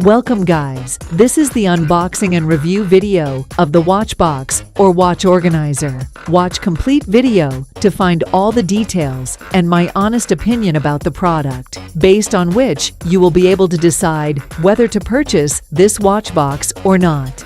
Welcome guys, this is the unboxing and review video of the watch box or watch organizer. Watch complete video to find all the details and my honest opinion about the product, based on which you will be able to decide whether to purchase this watch box or not.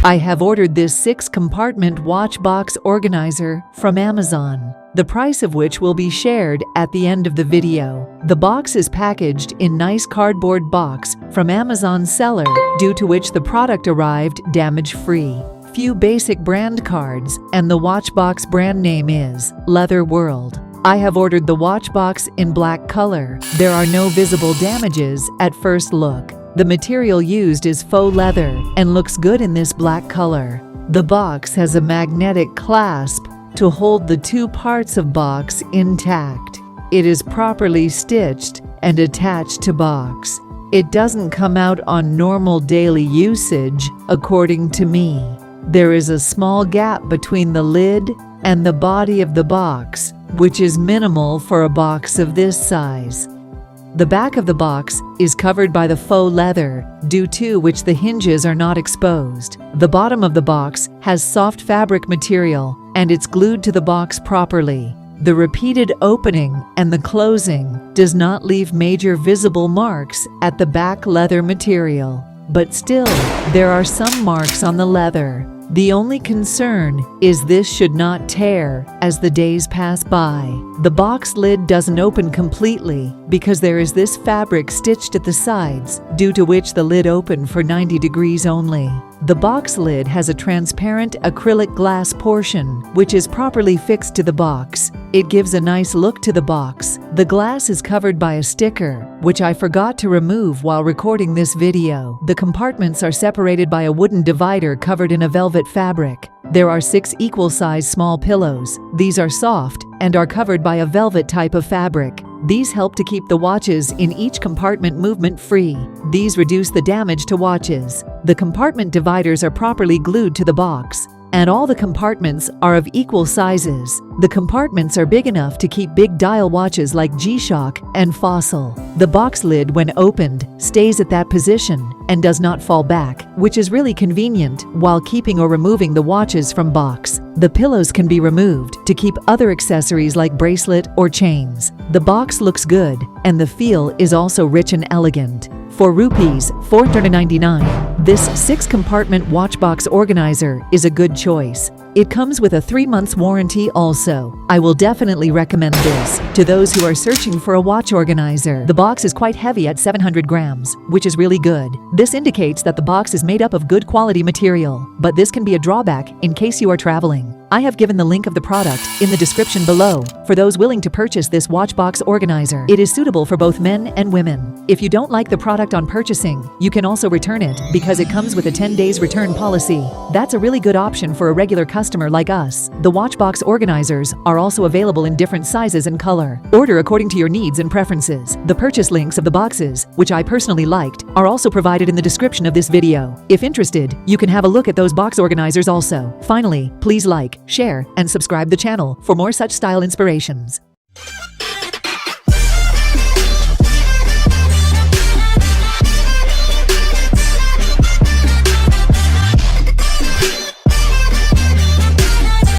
I have ordered this 6-compartment watch box organizer from Amazon, the price of which will be shared at the end of the video. The box is packaged in nice cardboard box from Amazon seller, due to which the product arrived damage-free. Few basic brand cards, and the watch box brand name is Leather World. I have ordered the watch box in black color. There are no visible damages at first look. The material used is faux leather and looks good in this black color. The box has a magnetic clasp to hold the two parts of box intact. It is properly stitched and attached to box. It doesn't come out on normal daily usage, according to me. There is a small gap between the lid and the body of the box, which is minimal for a box of this size. The back of the box is covered by the faux leather, due to which the hinges are not exposed. The bottom of the box has soft fabric material, and it's glued to the box properly. The repeated opening and the closing does not leave major visible marks at the back leather material. But still, there are some marks on the leather. The only concern is this should not tear as the days pass by. The box lid doesn't open completely because there is this fabric stitched at the sides, due to which the lid open for 90 degrees only. The box lid has a transparent acrylic glass portion, which is properly fixed to the box. It gives a nice look to the box. The glass is covered by a sticker, which I forgot to remove while recording this video. The compartments are separated by a wooden divider covered in a velvet fabric. There are 6 equal-size small pillows. These are soft and are covered by a velvet type of fabric. These help to keep the watches in each compartment movement-free. These reduce the damage to watches. The compartment dividers are properly glued to the box, and all the compartments are of equal sizes. The compartments are big enough to keep big dial watches like G-Shock and Fossil. The box lid, when opened, stays at that position and does not fall back, which is really convenient while keeping or removing the watches from box. The pillows can be removed to keep other accessories like bracelet or chains. The box looks good, and the feel is also rich and elegant. For Rs. 499, this 6-compartment watch box organizer is a good choice. It comes with a 3-month warranty also. I will definitely recommend this to those who are searching for a watch organizer. The box is quite heavy at 700 grams, which is really good. This indicates that the box is made up of good quality material, but this can be a drawback in case you are traveling. I have given the link of the product in the description below for those willing to purchase this watch box organizer. It is suitable for both men and women. If you don't like the product on purchasing, you can also return it because it comes with a 10 days return policy. That's a really good option for a regular customer like us. The watch box organizers are also available in different sizes and color. Order according to your needs and preferences. The purchase links of the boxes, which I personally liked, are also provided in the description of this video. If interested, you can have a look at those box organizers also. Finally, please like, share, and subscribe the channel for more such style inspirations.